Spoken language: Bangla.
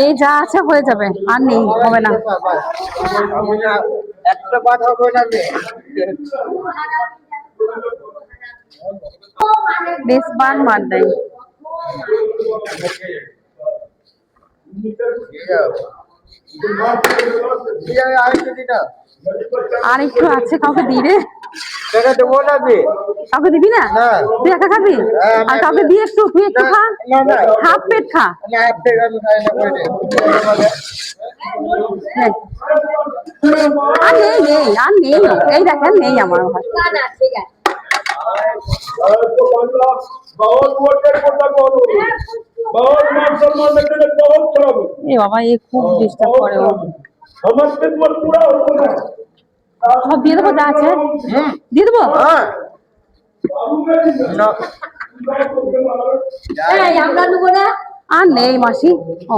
এই যা আছে হয়ে যাবে, আর নেই, হবে না। একটা বাদ হবে না। বেসবান মার দেয়। আর একটু আছে, কাউকে দি রে। কাউকে দিবি না? তুই একা খাবি? আর কাউকে দিয়ে একটু, তুই একটু খা, হাফ পেট খা। আর নেই নেই আর নেই, এই দেখেন নেই আমার। ঠিক আছে। এ বাবা, এ খুব ডিস্টার্ব করে। সব দিয়ে দেবো, যা আছে দিয়ে দেবো। আর নেই মাসি। ও,